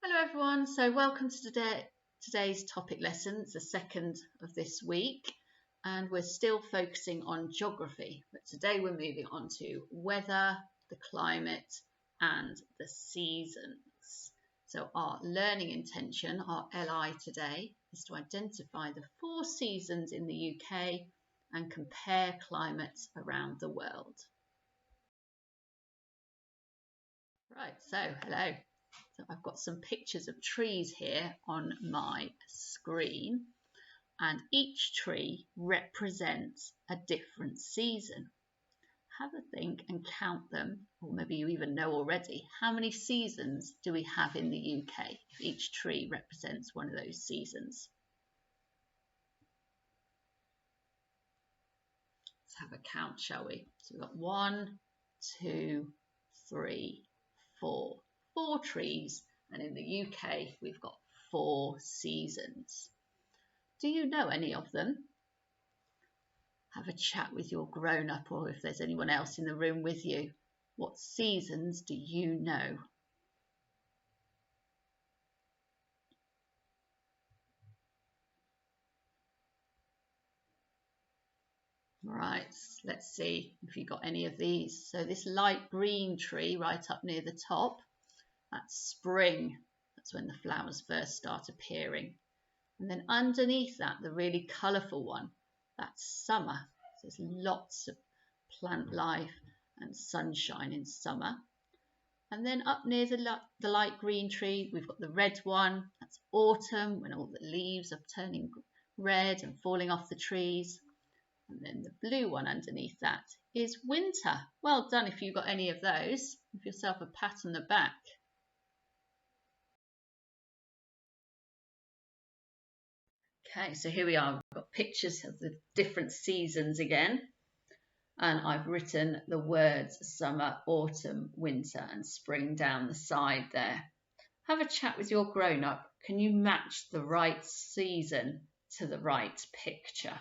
Hello everyone, so welcome to today's topic lesson. It's the second of this week and we're still focusing on geography, but today we're moving on to weather, the climate and the seasons. So our learning intention, our LI today, is to identify the 4 seasons in the UK and compare climates around the world. Right, so hello. So I've got some pictures of trees here on my screen, and each tree represents a different season. Have a think and count them, or maybe you even know already. How many seasons do we have in the UK if each tree represents one of those seasons? Let's have a count, shall we? So we've got 1, 2, 3, 4. 4 trees, and in the UK we've got 4 seasons. Do you know any of them? Have a chat with your grown-up, or if there's anyone else in the room with you. What seasons do you know? Right, let's see if you got any of these. So this light green tree right up near the top, that's spring. That's when the flowers first start appearing. And then underneath that, the really colourful one, that's summer. So there's lots of plant life and sunshine in summer. And then up near the light green tree, we've got the red one. That's autumn, when all the leaves are turning red and falling off the trees. And then the blue one underneath that is winter. Well done if you got any of those. Give yourself a pat on the back. Okay, so here we are. We've got pictures of the different seasons again. And I've written the words summer, autumn, winter and spring down the side there. Have a chat with your grown-up. Can you match the right season to the right picture?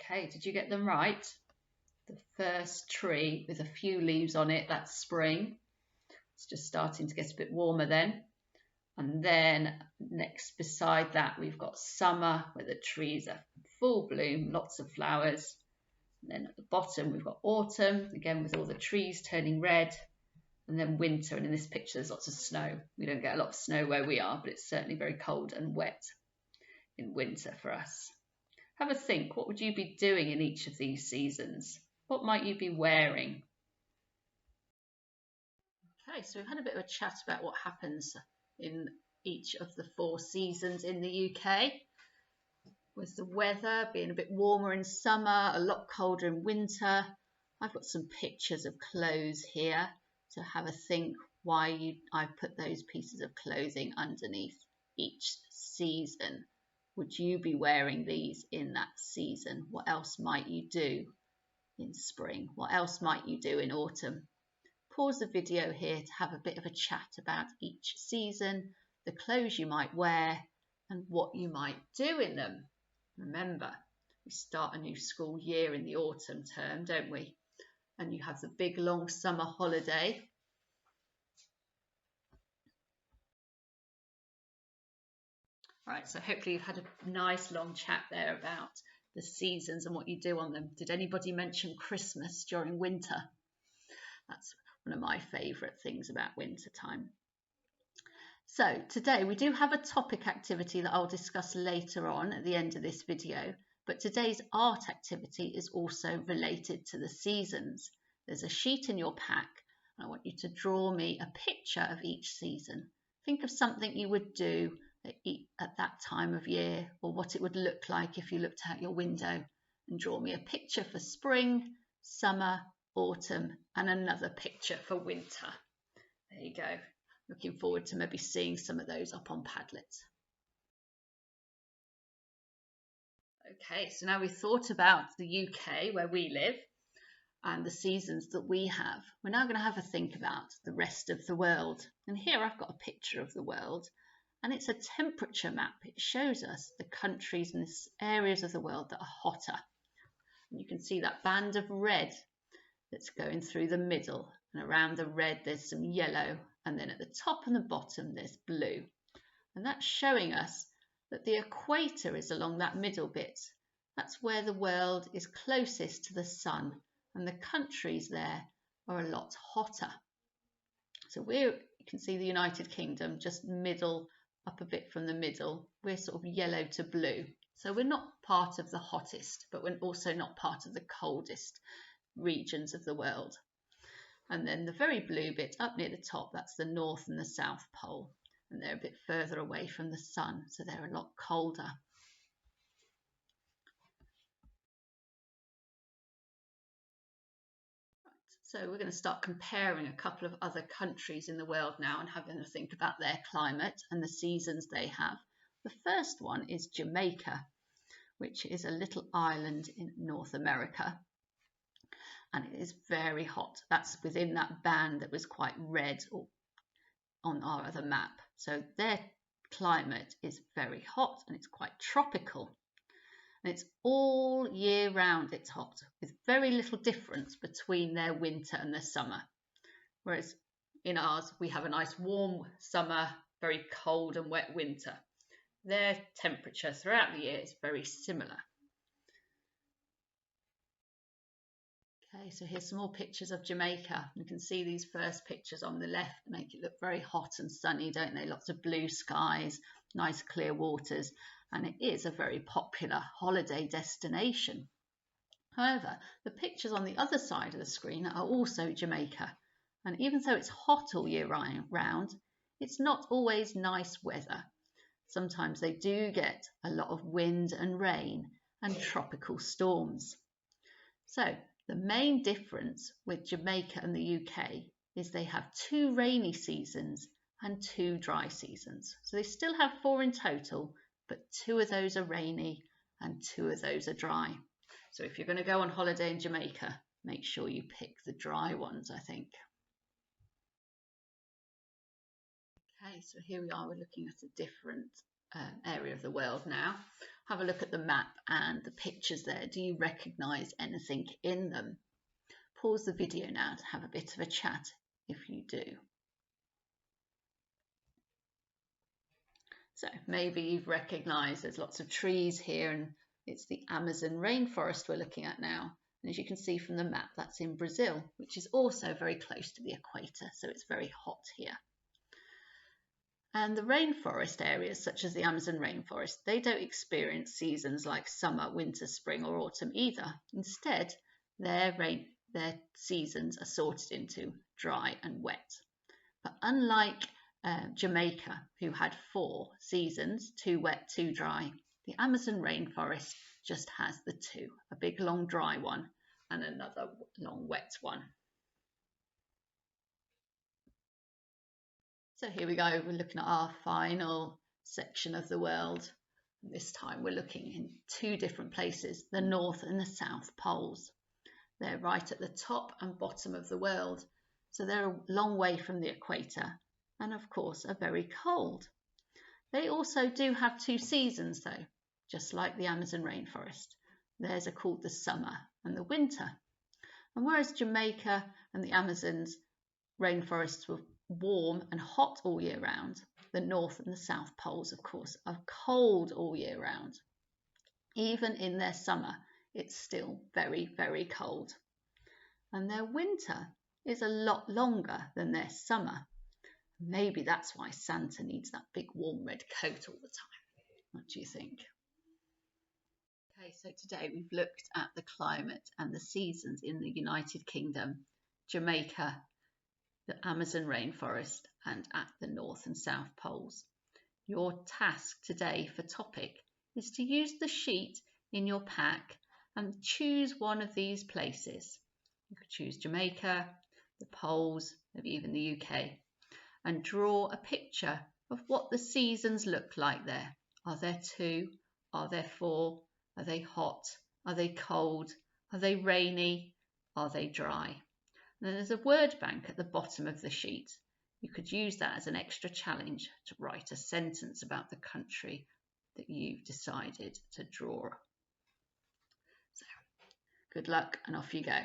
Okay, did you get them right? The first tree with a few leaves on it, that's spring. It's just starting to get a bit warmer then. And then next beside that, we've got summer, where the trees are full bloom, lots of flowers. And then at the bottom, we've got autumn, again with all the trees turning red. And then winter, and in this picture, there's lots of snow. We don't get a lot of snow where we are, but it's certainly very cold and wet in winter for us. Have a think, what would you be doing in each of these seasons? What might you be wearing? Okay, so we've had a bit of a chat about what happens in each of the 4 seasons in the UK, with the weather being a bit warmer in summer, a lot colder in winter. I've got some pictures of clothes here to have a think why I've put those pieces of clothing underneath each season. Would you be wearing these in that season? What else might you do in spring? What else might you do in autumn? Pause the video here to have a bit of a chat about each season, the clothes you might wear and what you might do in them. Remember, we start a new school year in the autumn term, don't we? And you have the big long summer holiday. Right, so hopefully you've had a nice long chat there about the seasons and what you do on them. Did anybody mention Christmas during winter? That's one of my favourite things about winter time. So today we do have a topic activity that I'll discuss later on at the end of this video, but today's art activity is also related to the seasons. There's a sheet in your pack and I want you to draw me a picture of each season. Think of something you would do at that time of year, or what it would look like if you looked out your window, and draw me a picture for spring, summer, autumn and another picture for winter. There you go. Looking forward to maybe seeing some of those up on Padlet. Okay, so now we've thought about the UK where we live and the seasons that we have. We're now going to have a think about the rest of the world. And here I've got a picture of the world and it's a temperature map. It shows us the countries and areas of the world that are hotter. And you can see that band of red that's going through the middle, and around the red there's some yellow, and then at the top and the bottom there's blue. And that's showing us that the equator is along that middle bit. That's where the world is closest to the sun, and the countries there are a lot hotter. So you can see the United Kingdom just middle, up a bit from the middle. We're sort of yellow to blue. So we're not part of the hottest, but we're also not part of the coldest regions of the world. And then the very blue bit up near the top, that's the North and the South Pole. And they're a bit further away from the sun, so they're a lot colder. So we're going to start comparing a couple of other countries in the world now and having a think about their climate and the seasons they have. The first one is Jamaica, which is a little island in North America. And it is very hot. That's within that band that was quite red on our other map. So their climate is very hot and it's quite tropical. And it's all year round it's hot, with very little difference between their winter and their summer. Whereas in ours, we have a nice warm summer, very cold and wet winter. Their temperature throughout the year is very similar. Okay, so here's some more pictures of Jamaica. You can see these first pictures on the left make it look very hot and sunny, don't they? Lots of blue skies, nice clear waters, and it is a very popular holiday destination. However, the pictures on the other side of the screen are also Jamaica, and even though it's hot all year round, it's not always nice weather. Sometimes they do get a lot of wind and rain and tropical storms. So the main difference with Jamaica and the UK is they have 2 rainy seasons and 2 dry seasons. So they still have 4 in total, but 2 of those are rainy and 2 of those are dry. So if you're going to go on holiday in Jamaica, make sure you pick the dry ones, I think. Okay, so here we are, we're looking at a different area of the world now. Have a look at the map and the pictures there. Do you recognise anything in them? Pause the video now to have a bit of a chat if you do. So maybe you've recognised there's lots of trees here, and it's the Amazon rainforest we're looking at now. And as you can see from the map, that's in Brazil, which is also very close to the equator, so it's very hot here. And the rainforest areas, such as the Amazon rainforest, they don't experience seasons like summer, winter, spring or autumn either. Instead, their seasons are sorted into dry and wet. But unlike Jamaica, who had 4 seasons, 2 wet, 2 dry, the Amazon rainforest just has the 2, a big long dry one and another long wet one. So here we go, we're looking at our final section of the world. This time we're looking in 2 different places, the North and the South Poles. They're right at the top and bottom of the world, so they're a long way from the equator and of course are very cold. They also do have 2 seasons though, just like the Amazon rainforest. Theirs are called the summer and the winter. And whereas Jamaica and the Amazon's rainforests were warm and hot all year round, the North and the South Poles, of course, are cold all year round. Even in their summer, it's still very, very cold. And their winter is a lot longer than their summer. Maybe that's why Santa needs that big warm red coat all the time. What do you think? Okay, so today we've looked at the climate and the seasons in the United Kingdom, Jamaica, the Amazon rainforest and at the North and South Poles. Your task today for topic is to use the sheet in your pack and choose one of these places. You could choose Jamaica, the Poles, maybe even the UK, and draw a picture of what the seasons look like there. Are there 2? Are there 4? Are they hot? Are they cold? Are they rainy? Are they dry? And then there's a word bank at the bottom of the sheet. You could use that as an extra challenge to write a sentence about the country that you've decided to draw. So, Good luck and off you go.